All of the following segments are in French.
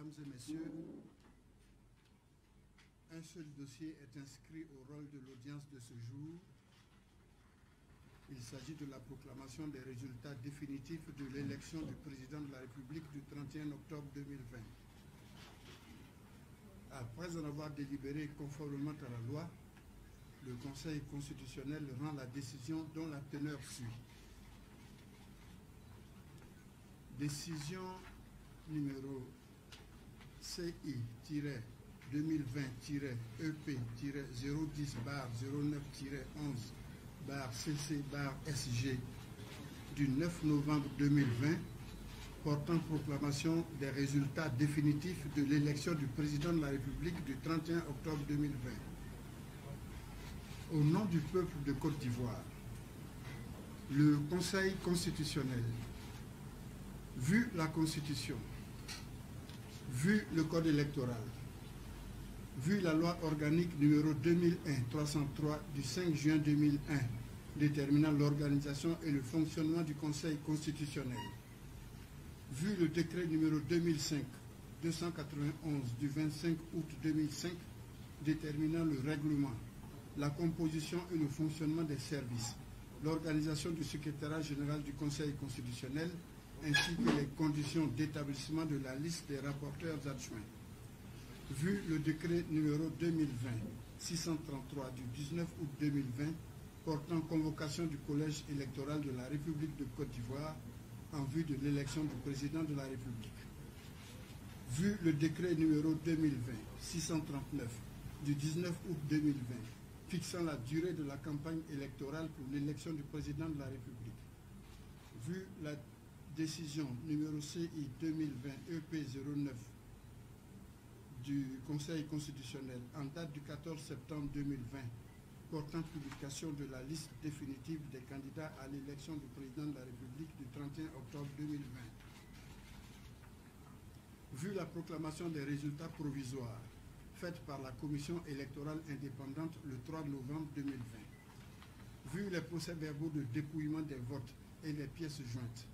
Mesdames et messieurs, un seul dossier est inscrit au rôle de l'audience de ce jour. Il s'agit de la proclamation des résultats définitifs de l'élection du président de la République du 31 octobre 2020. Après en avoir délibéré conformément à la loi, le Conseil constitutionnel rend la décision dont la teneur suit. Décision numéro CI-2020-010-09-CC-SG du 9 novembre 2020 portant proclamation des résultats définitifs de l'élection du président de la République du 31 octobre 2020. Au nom du peuple de Côte d'Ivoire, le Conseil constitutionnel, vu la Constitution, vu le Code électoral, vu la loi organique numéro 2001-303 du 5 juin 2001 déterminant l'organisation et le fonctionnement du Conseil constitutionnel, vu le décret numéro 2005-291 du 25 août 2005 déterminant le règlement, la composition et le fonctionnement des services, l'organisation du secrétariat général du Conseil constitutionnel, ainsi que les conditions d'établissement de la liste des rapporteurs adjoints. Vu le décret numéro 2020-633 du 19 août 2020 portant convocation du collège électoral de la République de Côte d'Ivoire en vue de l'élection du président de la République. Vu le décret numéro 2020-639 du 19 août 2020 fixant la durée de la campagne électorale pour l'élection du président de la République. Vu la décision numéro CI 2020-EP09 du Conseil constitutionnel en date du 14 septembre 2020 portant publication de la liste définitive des candidats à l'élection du président de la République du 31 octobre 2020. Vu la proclamation des résultats provisoires faite par la Commission électorale indépendante le 3 novembre 2020. Vu les procès-verbaux de dépouillement des votes et les pièces jointes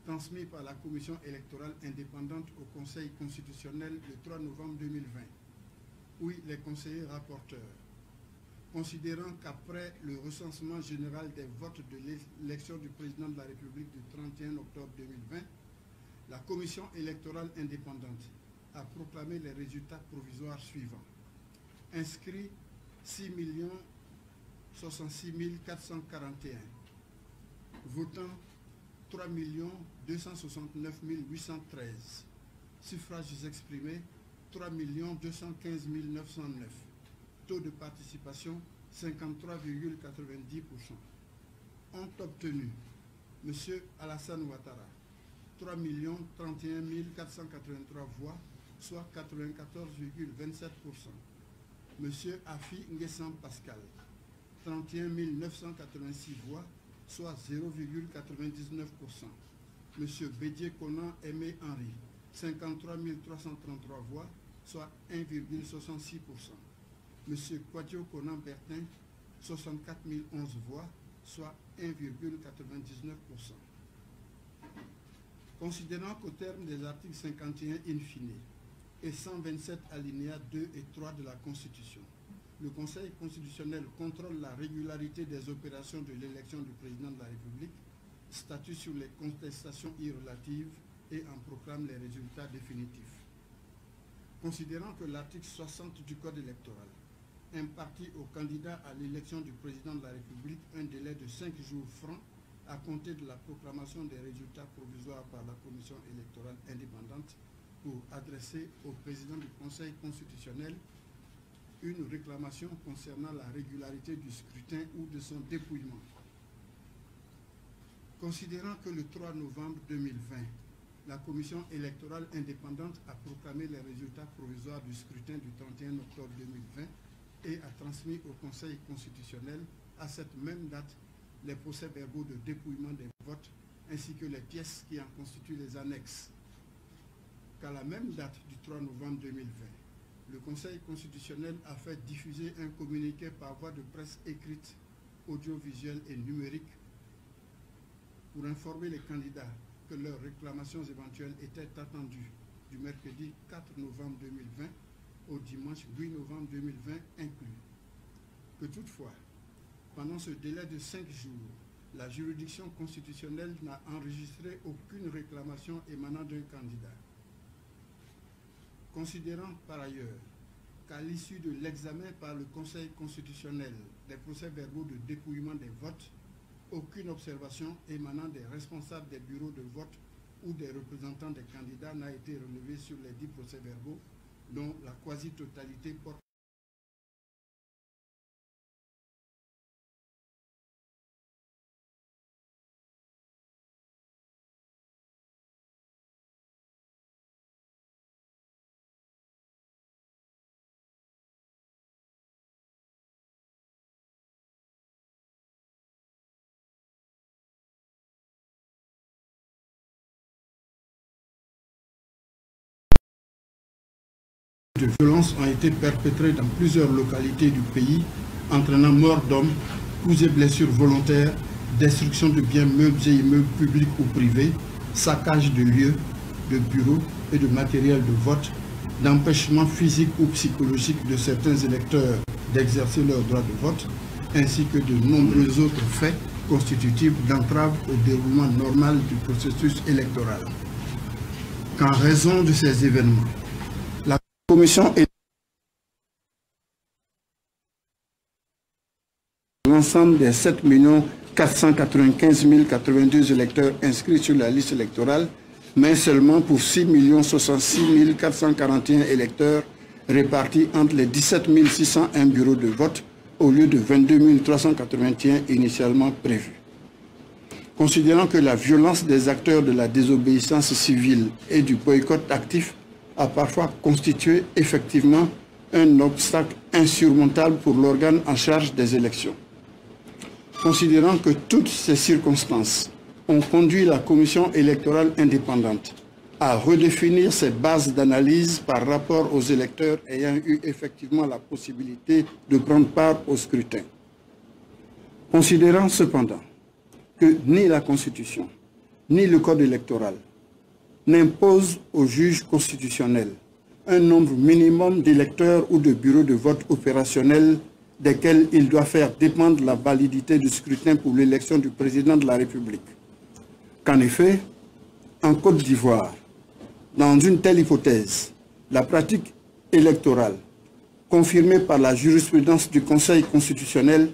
transmis par la Commission électorale indépendante au Conseil constitutionnel le 3 novembre 2020. Oui, les conseillers rapporteurs, considérant qu'après le recensement général des votes de l'élection du président de la République du 31 octobre 2020, la Commission électorale indépendante a proclamé les résultats provisoires suivants. Inscrits 6 066 441, votant 3 269 813, suffrages exprimés 3 215 909, taux de participation 53,90%. Ont obtenu M. Alassane Ouattara 3 031 483 voix, soit 94,27%. M. Afi Nguessan Pascal 31 986 voix, soit 0,99%. M. Bédié Conan Aimé Henri, 53 333 voix, soit 1,66%. M. Kouadio Conan Bertin, 64 011 voix, soit 1,99%. Considérant qu'au terme des articles 51 in fine et 127 alinéas 2 et 3 de la Constitution, le Conseil constitutionnel contrôle la régularité des opérations de l'élection du président de la République, statue sur les contestations irrelatives et en proclame les résultats définitifs. Considérant que l'article 60 du Code électoral impartit aux candidats à l'élection du président de la République un délai de 5 jours francs à compter de la proclamation des résultats provisoires par la Commission électorale indépendante pour adresser au président du Conseil constitutionnel une réclamation concernant la régularité du scrutin ou de son dépouillement. Considérant que le 3 novembre 2020, la Commission électorale indépendante a proclamé les résultats provisoires du scrutin du 31 octobre 2020 et a transmis au Conseil constitutionnel à cette même date les procès-verbaux de dépouillement des votes ainsi que les pièces qui en constituent les annexes. Qu'à la même date du 3 novembre 2020, le Conseil constitutionnel a fait diffuser un communiqué par voie de presse écrite, audiovisuelle et numérique pour informer les candidats que leurs réclamations éventuelles étaient attendues du mercredi 4 novembre 2020 au dimanche 8 novembre 2020 inclus. Que toutefois, pendant ce délai de 5 jours, la juridiction constitutionnelle n'a enregistré aucune réclamation émanant d'un candidat. Considérant par ailleurs qu'à l'issue de l'examen par le Conseil constitutionnel des procès-verbaux de dépouillement des votes, aucune observation émanant des responsables des bureaux de vote ou des représentants des candidats n'a été relevée sur les 10 procès-verbaux, dont la quasi-totalité porte de violences ont été perpétrées dans plusieurs localités du pays, entraînant mort d'hommes, coups et blessures volontaires, destruction de biens meubles et immeubles publics ou privés, saccage de lieux, de bureaux et de matériel de vote, d'empêchement physique ou psychologique de certains électeurs d'exercer leur droit de vote, ainsi que de nombreux autres faits constitutifs d'entrave au déroulement normal du processus électoral. Qu'en raison de ces événements, la Commission est l'ensemble des 7 495 082 électeurs inscrits sur la liste électorale, mais seulement pour 6 066 441 électeurs répartis entre les 17 601 bureaux de vote au lieu de 22 381 initialement prévus. Considérant que la violence des acteurs de la désobéissance civile et du boycott actif a parfois constitué effectivement un obstacle insurmontable pour l'organe en charge des élections. Considérant que toutes ces circonstances ont conduit la Commission électorale indépendante à redéfinir ses bases d'analyse par rapport aux électeurs ayant eu effectivement la possibilité de prendre part au scrutin. Considérant cependant que ni la Constitution, ni le Code électoral n'impose au juge constitutionnel un nombre minimum d'électeurs ou de bureaux de vote opérationnels desquels il doit faire dépendre la validité du scrutin pour l'élection du président de la République. Qu'en effet, en Côte d'Ivoire, dans une telle hypothèse, la pratique électorale, confirmée par la jurisprudence du Conseil constitutionnel,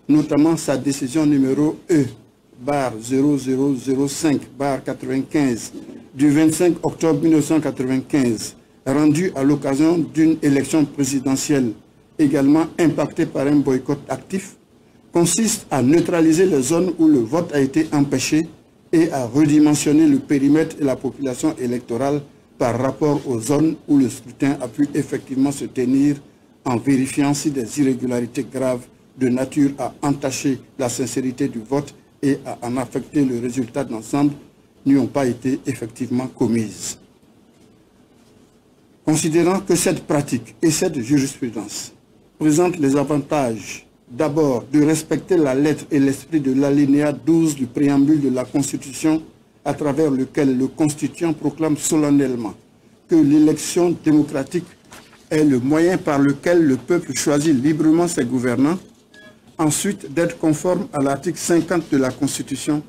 notamment sa décision numéro E/0005/95 du 25 octobre 1995, rendue à l'occasion d'une élection présidentielle également impactée par un boycott actif, consiste à neutraliser les zones où le vote a été empêché et à redimensionner le périmètre et la population électorale par rapport aux zones où le scrutin a pu effectivement se tenir, en vérifiant si des irrégularités graves de nature à entacher la sincérité du vote et à en affecter le résultat d'ensemble n'y ont pas été effectivement commises. Considérant que cette pratique et cette jurisprudence présentent les avantages d'abord de respecter la lettre et l'esprit de l'alinéa 12 du préambule de la Constitution, à travers lequel le constituant proclame solennellement que l'élection démocratique est le moyen par lequel le peuple choisit librement ses gouvernants. Ensuite, d'être conforme à l'article 50 de la Constitution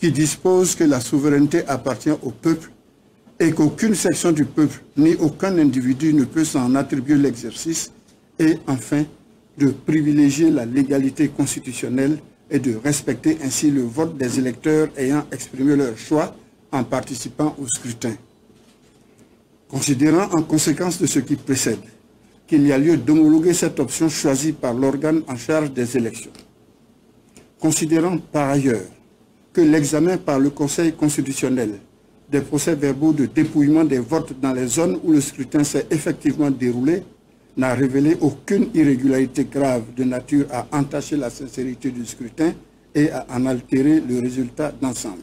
qui dispose que la souveraineté appartient au peuple et qu'aucune section du peuple ni aucun individu ne peut s'en attribuer l'exercice. Et enfin, de privilégier la légalité constitutionnelle et de respecter ainsi le vote des électeurs ayant exprimé leur choix en participant au scrutin. Considérant en conséquence de ce qui précède qu'il y a lieu d'homologuer cette option choisie par l'organe en charge des élections. Considérant par ailleurs que l'examen par le Conseil constitutionnel des procès-verbaux de dépouillement des votes dans les zones où le scrutin s'est effectivement déroulé n'a révélé aucune irrégularité grave de nature à entacher la sincérité du scrutin et à en altérer le résultat d'ensemble.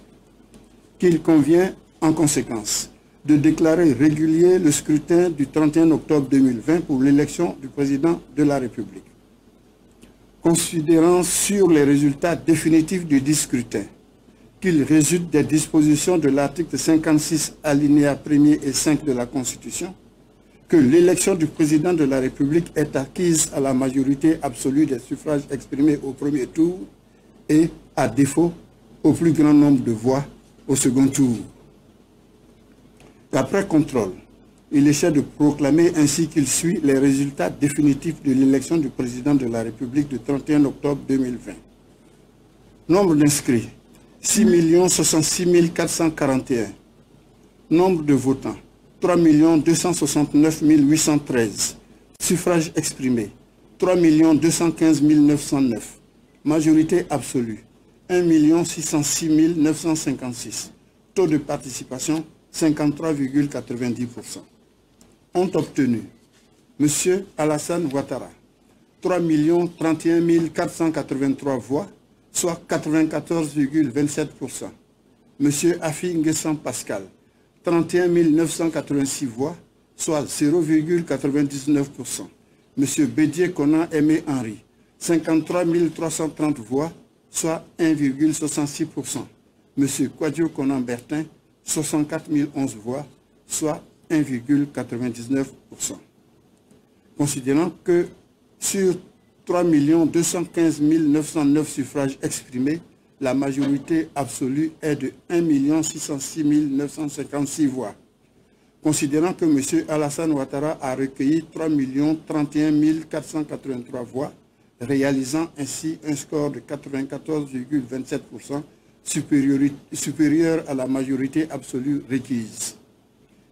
Qu'il convient, en conséquence, de déclarer régulier le scrutin du 31 octobre 2020 pour l'élection du président de la République. Considérant sur les résultats définitifs du scrutin qu'il résulte des dispositions de l'article 56 alinéa 1er et 5 de la Constitution, que l'élection du président de la République est acquise à la majorité absolue des suffrages exprimés au premier tour et, à défaut, au plus grand nombre de voix au second tour. Après contrôle, il est cher de proclamer ainsi qu'il suit les résultats définitifs de l'élection du président de la République du 31 octobre 2020. Nombre d'inscrits, 6 066 441. Nombre de votants, 3 269 813. Suffrages exprimés, 3 215 909. Majorité absolue, 1 606 956. Taux de participation, 53,90%. Ont obtenu M. Alassane Ouattara, 3 031 483 voix, soit 94,27%. M. Afi Nguessan Pascal, 31 986 voix, soit 0,99%. M. Bédier Conan Aimé Henry, 53 330 voix, soit 1,66%. M. Kwadjo Conan Bertin, 64 011 voix, soit 1,99%. Considérant que sur 3 215 909 suffrages exprimés, la majorité absolue est de 1 606 956 voix. Considérant que M. Alassane Ouattara a recueilli 3 031 483 voix, réalisant ainsi un score de 94,27%, supérieur à la majorité absolue requise.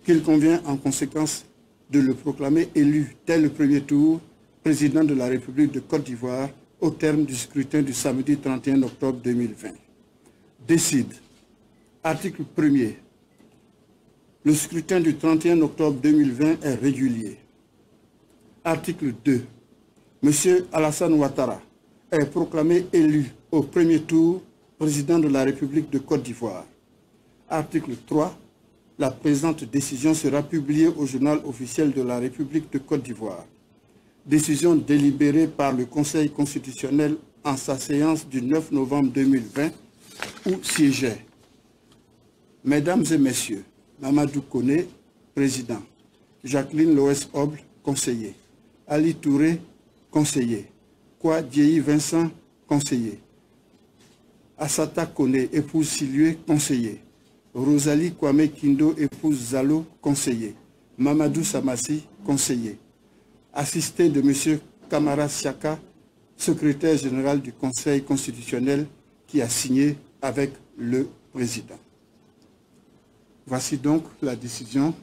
Qu'il convient en conséquence de le proclamer élu dès le premier tour président de la République de Côte d'Ivoire au terme du scrutin du samedi 31 octobre 2020. Décide. Article 1er. Le scrutin du 31 octobre 2020 est régulier. Article 2. M. Alassane Ouattara est proclamé élu au premier tour président de la République de Côte d'Ivoire. Article 3. La présente décision sera publiée au journal officiel de la République de Côte d'Ivoire. Décision délibérée par le Conseil constitutionnel en sa séance du 9 novembre 2020 où siégeait Mesdames et Messieurs, Mamadou Koné, président, Jacqueline Loès Oble, conseiller, Ali Touré, conseiller, Kwa Dieyi Vincent, conseiller, Assata Koné, épouse Silué, conseiller, Rosalie Kwame Kindo, épouse Zalo, conseiller, Mamadou Samassi, conseiller, assisté de M. Kamara Siaka, secrétaire général du Conseil constitutionnel, qui a signé avec le président. Voici donc la décision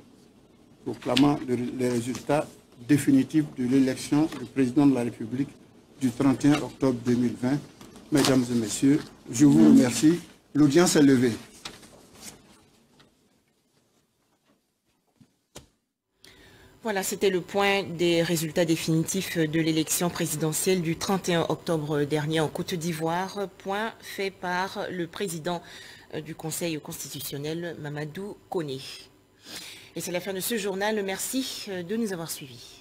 proclamant les résultats définitifs de l'élection du président de la République du 31 octobre 2020. Mesdames et messieurs, je vous remercie. L'audience est levée. Voilà, c'était le point des résultats définitifs de l'élection présidentielle du 31 octobre dernier en Côte d'Ivoire. Point fait par le président du Conseil constitutionnel, Mamadou Koné. Et c'est la fin de ce journal. Merci de nous avoir suivis.